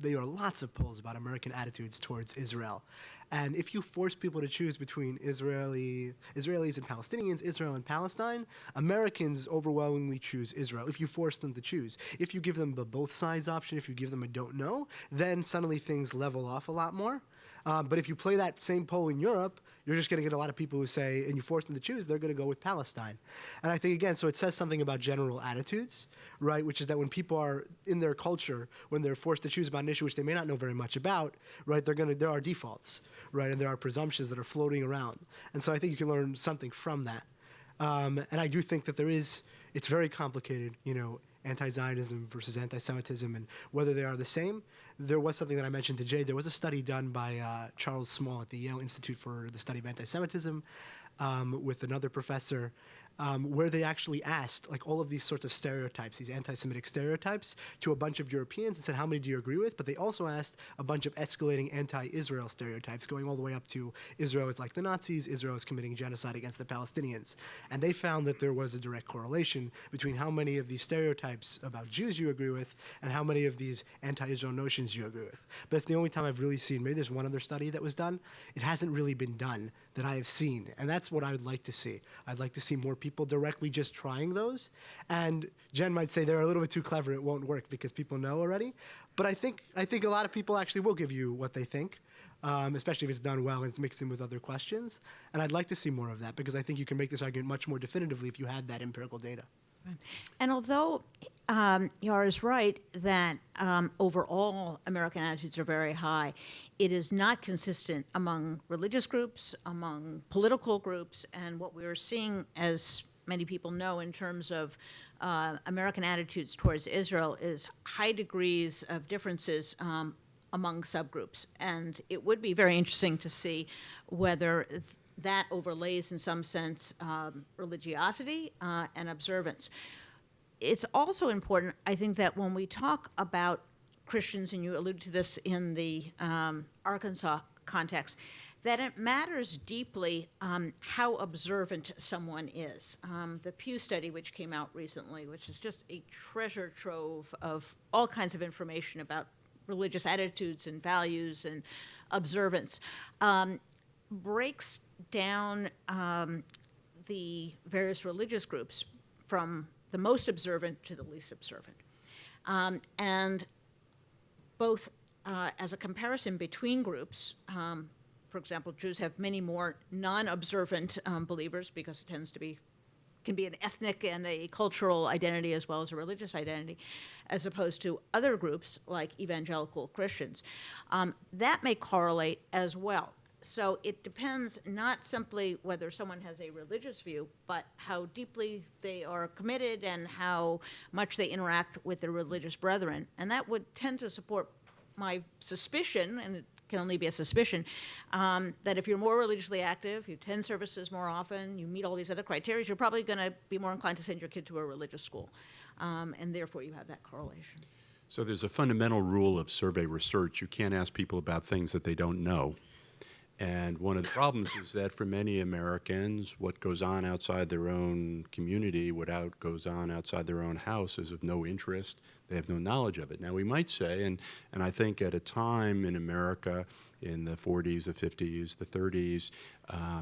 C: there are lots of polls about American attitudes towards Israel. And if you force people to choose between Israelis and Palestinians, Israel and Palestine, Americans overwhelmingly choose Israel if you force them to choose. If you give them the both sides option, if you give them a don't know, then suddenly things level off a lot more. But if you play that same poll in Europe, you're just going to get a lot of people who say, and you force them to choose, they're going to go with Palestine. And I think, again, so it says something about general attitudes, right, which is that when people are in their culture, when they're forced to choose about an issue which they may not know very much about, right, there are defaults, right, and there are presumptions that are floating around. And so I think you can learn something from that. And I do think that it's very complicated, anti-Zionism versus anti-Semitism and whether they are the same. There was something that I mentioned to Jay. There was a study done by Charles Small at the Yale Institute for the Study of Anti-Semitism with another professor where they actually asked all of these sorts of stereotypes, these anti-Semitic stereotypes, to a bunch of Europeans and said, how many do you agree with? But they also asked a bunch of escalating anti-Israel stereotypes going all the way up to Israel is like the Nazis, Israel is committing genocide against the Palestinians. And they found that there was a direct correlation between how many of these stereotypes about Jews you agree with and how many of these anti-Israel notions you agree with. But it's the only time I've really seen, maybe there's one other study that was done. It hasn't really been done that I have seen. And that's what I would like to see. I'd like to see more people directly just trying those. And Jen might say they're a little bit too clever, it won't work because people know already. But I think a lot of people actually will give you what they think, especially if it's done well and it's mixed in with other questions. And I'd like to see more of that because I think you can make this argument much more definitively if you had that empirical data.
D: And although Yara is right that overall American attitudes are very high, it is not consistent among religious groups, among political groups, and what we are seeing, as many people know, in terms of American attitudes towards Israel is high degrees of differences among subgroups. And it would be very interesting to see whether that overlays, in some sense, religiosity and observance. It's also important, I think, that when we talk about Christians, and you alluded to this in the Arkansas context, that it matters deeply how observant someone is. The Pew study, which came out recently, which is just a treasure trove of all kinds of information about religious attitudes and values and observance, breaks down the various religious groups from the most observant to the least observant. And both as a comparison between groups, for example, Jews have many more non-observant believers because it can be an ethnic and a cultural identity as well as a religious identity, as opposed to other groups like evangelical Christians. That may correlate as well. So it depends not simply whether someone has a religious view, but how deeply they are committed and how much they interact with their religious brethren. And that would tend to support my suspicion, and it can only be a suspicion, that if you're more religiously active, you attend services more often, you meet all these other criteria, you're probably going to be more inclined to send your kid to a religious school. and therefore you have that correlation.
E: So there's a fundamental rule of survey research. You can't ask people about things that they don't know. And one of the problems is that for many Americans, what goes on outside their own community, what goes on outside their own house is of no interest. They have no knowledge of it. Now, we might say, and I think at a time in America in the 40s, the 50s, the 30s,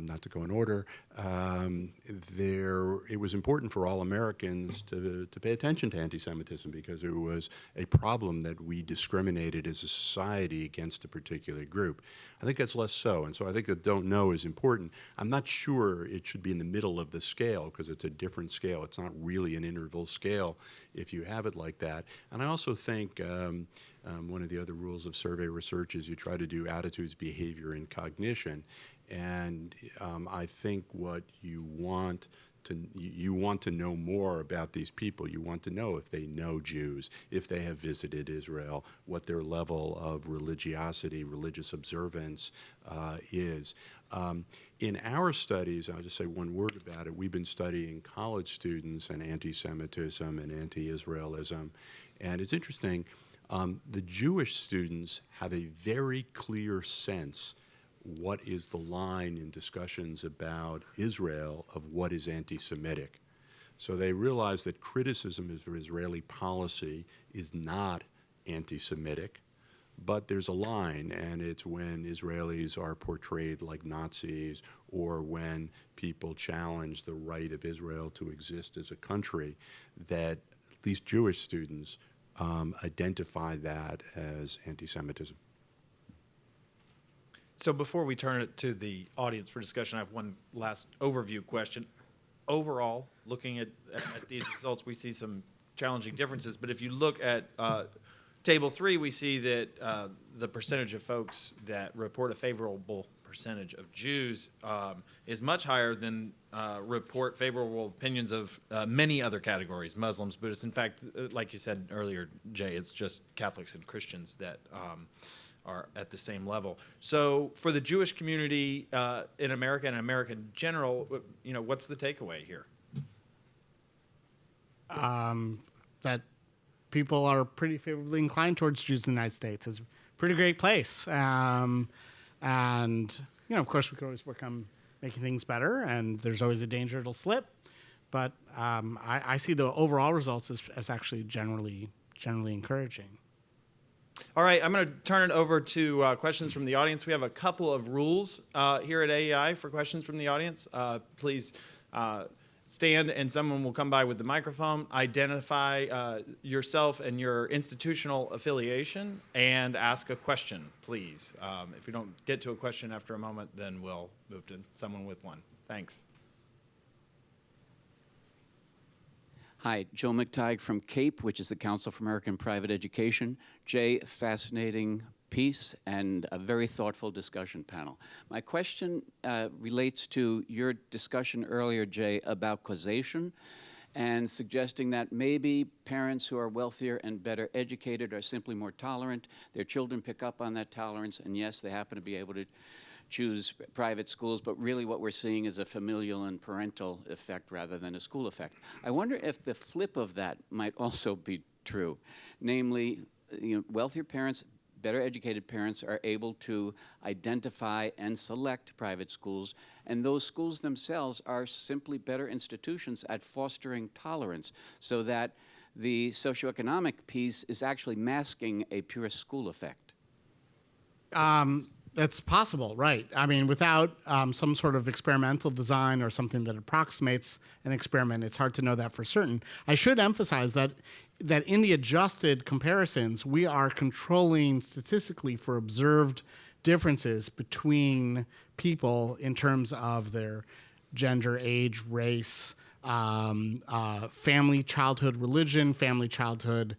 E: not to go in order, it was important for all Americans to pay attention to anti-Semitism because it was a problem that we discriminated as a society against a particular group. I think that's less so, and so I think that don't know is important. I'm not sure it should be in the middle of the scale because it's a different scale. It's not really an interval scale if you have it like that. And I also think one of the other rules of survey research is you try to do attitudes, behavior, and cognition. And I think what you want to know more about these people. You want to know if they know Jews, if they have visited Israel, what their level of religiosity, religious observance is. In our studies, I'll just say one word about it. We've been studying college students and anti-Semitism and anti-Israelism. And it's interesting, the Jewish students have a very clear sense what is the line in discussions about Israel of what is anti-Semitic. So they realize that criticism of Israeli policy is not anti-Semitic, but there's a line, and it's when Israelis are portrayed like Nazis or when people challenge the right of Israel to exist as a country, that at least Jewish students identify that as anti-Semitism.
A: So before we turn it to the audience for discussion, I have one last overview question. Overall, looking at these results, we see some challenging differences. But if you look at Table 3, we see that the percentage of folks that report a favorable percentage of Jews is much higher than report favorable opinions of many other categories, Muslims, Buddhists. In fact, like you said earlier, Jay, it's just Catholics and Christians that are at the same level. So for the Jewish community in America and America in general, what's the takeaway here?
B: That people are pretty favorably inclined towards Jews in the United States. It's a pretty great place. And, of course, we can always work on making things better, and there's always a danger it'll slip. But I see the overall results as actually generally encouraging.
A: All right, I'm going to turn it over to questions from the audience. We have a couple of rules here at AEI for questions from the audience. Please stand and someone will come by with the microphone, identify yourself and your institutional affiliation, and ask a question, please. If we don't get to a question after a moment, then we'll move to someone with one. Thanks.
F: Hi, Joe McTighe from CAPE, which is the Council for American Private Education. Jay, fascinating piece and a very thoughtful discussion panel. My question relates to your discussion earlier, Jay, about causation and suggesting that maybe parents who are wealthier and better educated are simply more tolerant. Their children pick up on that tolerance, and yes, they happen to be able to choose private schools, but really what we're seeing is a familial and parental effect rather than a school effect. I wonder if the flip of that might also be true. Namely, wealthier parents, better educated parents are able to identify and select private schools, and those schools themselves are simply better institutions at fostering tolerance, so that the socioeconomic piece is actually masking a pure school effect.
B: That's possible, right? I mean, without some sort of experimental design or something that approximates an experiment, it's hard to know that for certain. I should emphasize that in the adjusted comparisons, we are controlling statistically for observed differences between people in terms of their gender, age, race, family, childhood, religion, family, childhood,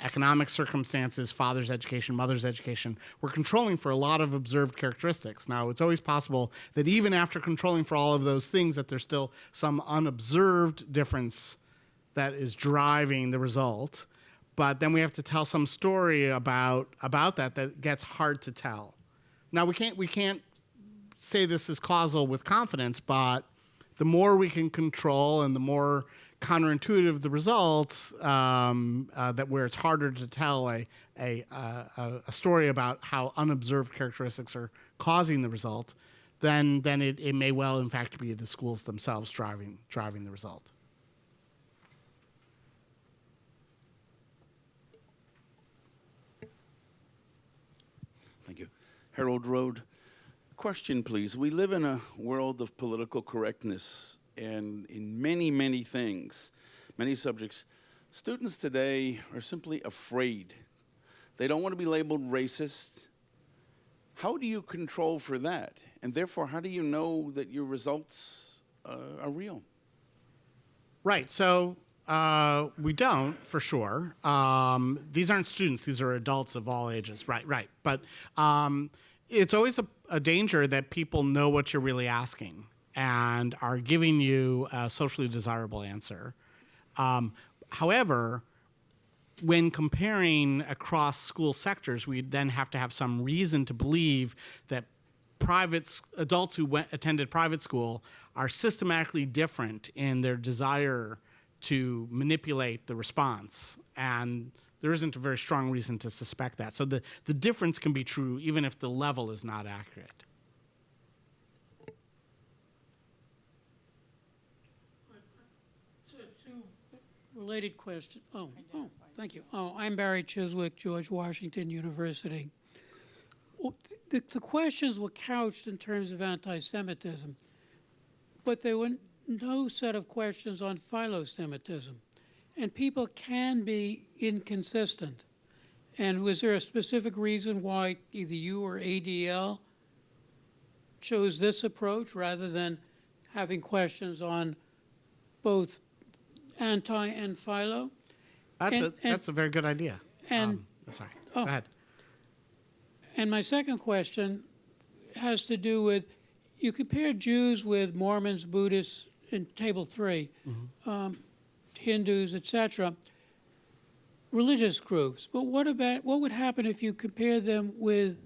B: economic circumstances, father's education, mother's education. We're controlling for a lot of observed characteristics. Now, it's always possible that even after controlling for all of those things, that there's still some unobserved difference that is driving the result. But then we have to tell some story about that gets hard to tell. Now, we can't say this is causal with confidence, but the more we can control and the more counterintuitive the results, that where it's harder to tell a story about how unobserved characteristics are causing the result, then it may well, in fact, be the schools themselves driving the result.
G: Thank you. Harold Road. Question, please. We live in a world of political correctness, and in many, many things, many subjects, students today are simply afraid. They don't want to be labeled racist. How do you control for that? And therefore, how do you know that your results are real?
B: Right. So we don't, for sure. These aren't students. These are adults of all ages. Right. But it's always a danger that people know what you're really asking and are giving you a socially desirable answer. However, when comparing across school sectors, we then have to have some reason to believe that adults who attended private school are systematically different in their desire to manipulate the response. And there isn't a very strong reason to suspect that. So the difference can be true even if the level is not accurate.
H: Two related questions. Oh, thank you. I'm Barry Chiswick, George Washington University. Well, the questions were couched in terms of anti-Semitism, but there were no set of questions on philo-Semitism. And people can be inconsistent. And was there a specific reason why either you or ADL chose this approach rather than having questions on both anti and philo?
B: That's a very good idea.
H: And
B: sorry, go ahead.
H: And my second question has to do with, you compare Jews with Mormons, Buddhists in Table 3, Hindus, etc., religious groups. But what would happen if you compare them with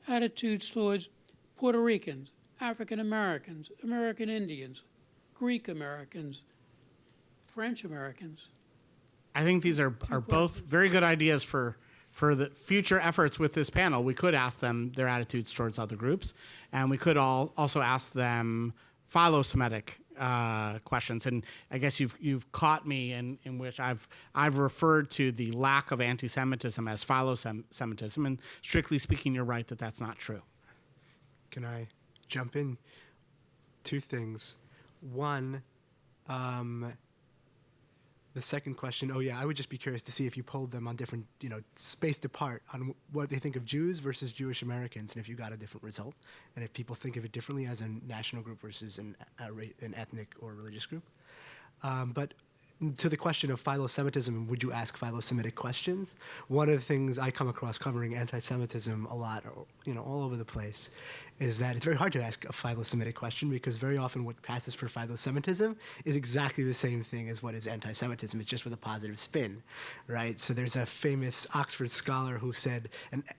H: attitudes towards Puerto Ricans, African Americans, American Indians, Greek Americans, French Americans?
B: I think these are both very good ideas for the future efforts with this panel. We could ask them their attitudes towards other groups, and we could also ask them philo-Semitic questions. And I guess you've caught me in which I've referred to the lack of anti-Semitism as philo-Semitism, and strictly speaking, you're right that that's not true.
C: Can I jump in? Two things. One, the second question, I would just be curious to see if you polled them on different, spaced apart on what they think of Jews versus Jewish Americans, and if you got a different result, and if people think of it differently as a national group versus an ethnic or religious group. But to the question of philo-Semitism, would you ask philo-Semitic questions? One of the things I come across covering anti-Semitism a lot, all over the place, is that it's very hard to ask a philo-Semitic question because very often what passes for philo-Semitism is exactly the same thing as what is anti-Semitism. It's just with a positive spin, right? So there's a famous Oxford scholar who said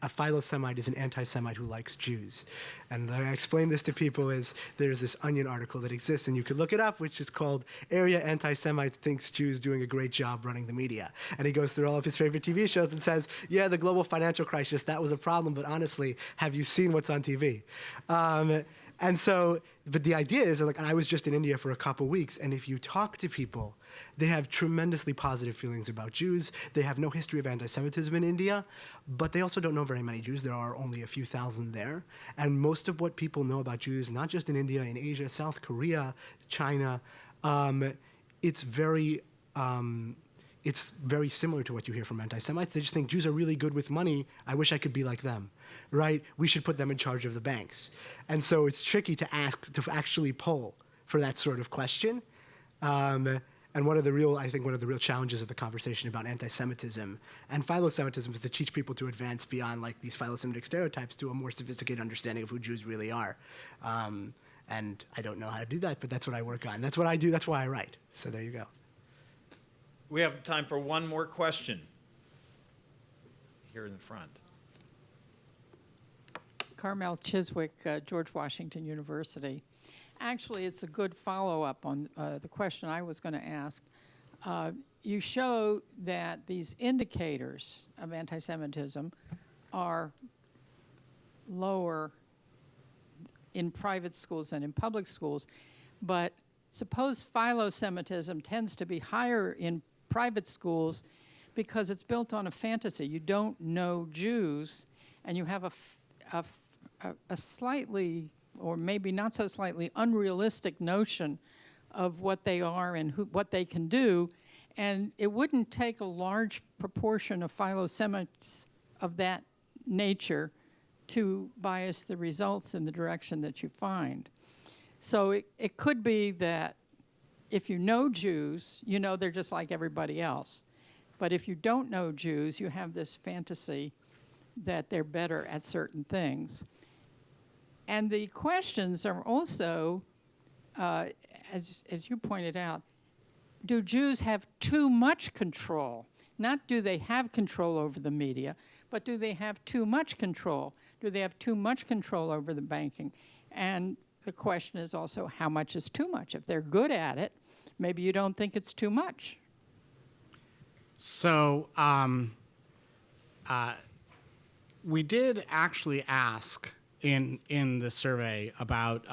C: a philo-Semite is an anti-Semite who likes Jews. And the way I explain this to people is there's this Onion article that exists, and you could look it up, which is called Area Anti-Semite Thinks Jews Doing a Great Job Running the Media. And he goes through all of his favorite TV shows and says, yeah, the global financial crisis, that was a problem, but honestly, have you seen what's on TV? But the idea is, I was just in India for a couple weeks, and if you talk to people, they have tremendously positive feelings about Jews. They have no history of anti-Semitism in India, but they also don't know very many Jews. There are only a few thousand there. And most of what people know about Jews, not just in India, in Asia, South Korea, China, it's very similar to what you hear from anti-Semites. They just think Jews are really good with money. I wish I could be like them, right? We should put them in charge of the banks. And so it's tricky to actually poll for that sort of question. And one of the real challenges of the conversation about anti-Semitism and philo-Semitism is to teach people to advance beyond these philo-Semitic stereotypes to a more sophisticated understanding of who Jews really are. And I don't know how to do that, but that's what I work on. That's what I do. That's why I write. So there you go.
A: We have time for one more question. Here in the front.
I: Carmel Chiswick, George Washington University. Actually, it's a good follow-up on the question I was going to ask. you show that these indicators of anti-Semitism are lower in private schools than in public schools, but suppose philo-Semitism tends to be higher in private schools because it's built on a fantasy. You don't know Jews, and you have a slightly, or maybe not so slightly, unrealistic notion of what they are and what they can do. And it wouldn't take a large proportion of philo-Semites of that nature to bias the results in the direction that you find. So it could be that if you know Jews, you know they're just like everybody else. But if you don't know Jews, you have this fantasy that they're better at certain things. And the questions are also, as you pointed out, do Jews have too much control? Not do they have control over the media, but do they have too much control? Do they have too much control over the banking? And the question is also, how much is too much? If they're good at it, maybe you don't think it's too much.
B: So we did actually ask in the survey about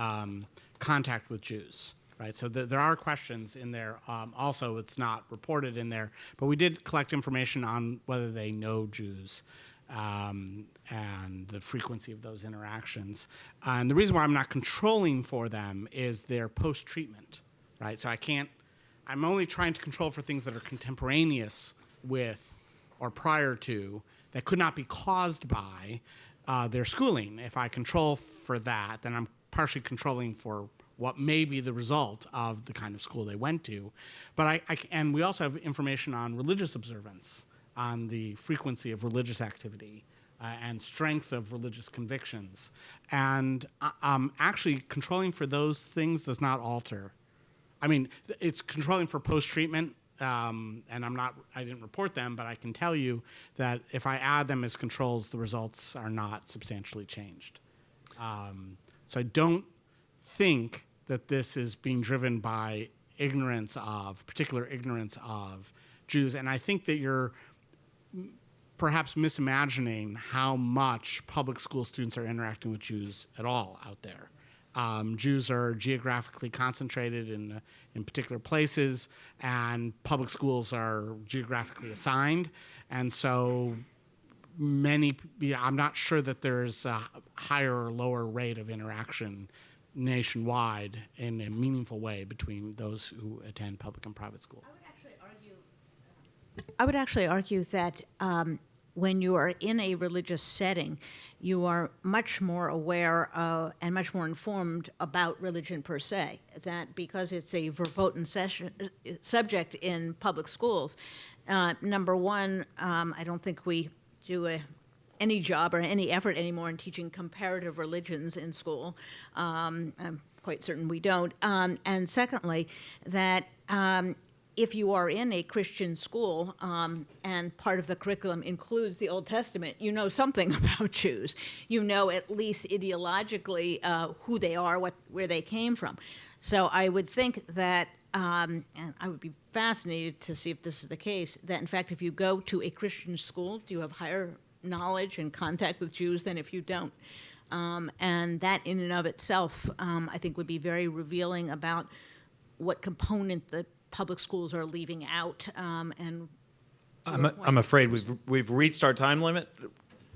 B: contact with Jews, right? So there are questions in there. Also, it's not reported in there, but we did collect information on whether they know Jews and the frequency of those interactions. And the reason why I'm not controlling for them is their post-treatment, right? So I'm only trying to control for things that are contemporaneous with or prior to, that could not be caused by their schooling. If I control for that, then I'm partially controlling for what may be the result of the kind of school they went to. But and we also have information on religious observance, on the frequency of religious activity and strength of religious convictions. And actually controlling for those things does not alter. I mean, it's controlling for post-treatment, and I didn't report them, but I can tell you that if I add them as controls, the results are not substantially changed. So I don't think that this is being driven by particular ignorance of Jews. And I think that you're perhaps misimagining how much public school students are interacting with Jews at all out there. Jews are geographically concentrated in particular places, and public schools are geographically assigned. And so I'm not sure that there's a higher or lower rate of interaction nationwide in a meaningful way between those who attend public and private school.
D: I would actually argue that when you are in a religious setting, you are much more aware and much more informed about religion per se. That because it's a verboten subject in public schools, number one, I don't think we do any job or any effort anymore in teaching comparative religions in school. I'm quite certain we don't. And secondly, that if you are in a Christian school and part of the curriculum includes the Old Testament, you know something about Jews. You know at least ideologically who they are, where they came from. So I would think that, and I would be fascinated to see if this is the case, that in fact if you go to a Christian school, do you have higher knowledge and contact with Jews than if you don't? And that in and of itself, I think would be very revealing about what component the public schools are leaving out. And
A: I'm afraid we've reached our time limit.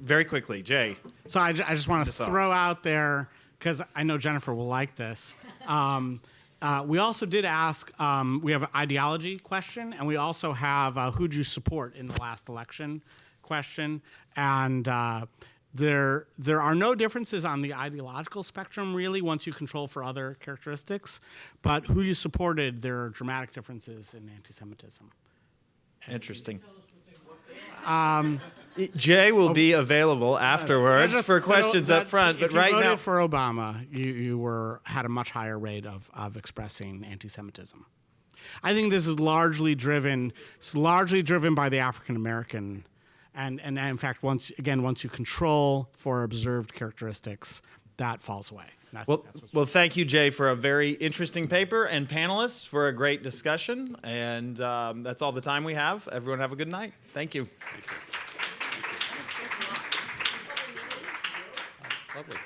A: Very quickly, Jay.
B: So I just want to throw out there, because I know Jennifer will like this. We also did ask, we have an ideology question, and we also have who'd you support in the last election question. And there are no differences on the ideological spectrum, really, once you control for other characteristics. But who you supported, there are dramatic differences in anti-Semitism.
A: Interesting. Jay will be available afterwards for questions up front, but right now,
B: if you voted for Obama, you had a much higher rate of expressing anti-Semitism. I think this is largely driven by the African American, and in fact, once you control for observed characteristics, that falls away. And I think
A: Well,
B: that's what's
A: well, thank you, Jay, for a very interesting paper, and panelists for a great discussion. And that's all the time we have. Everyone have a good night. Thank you.
E: Lovely.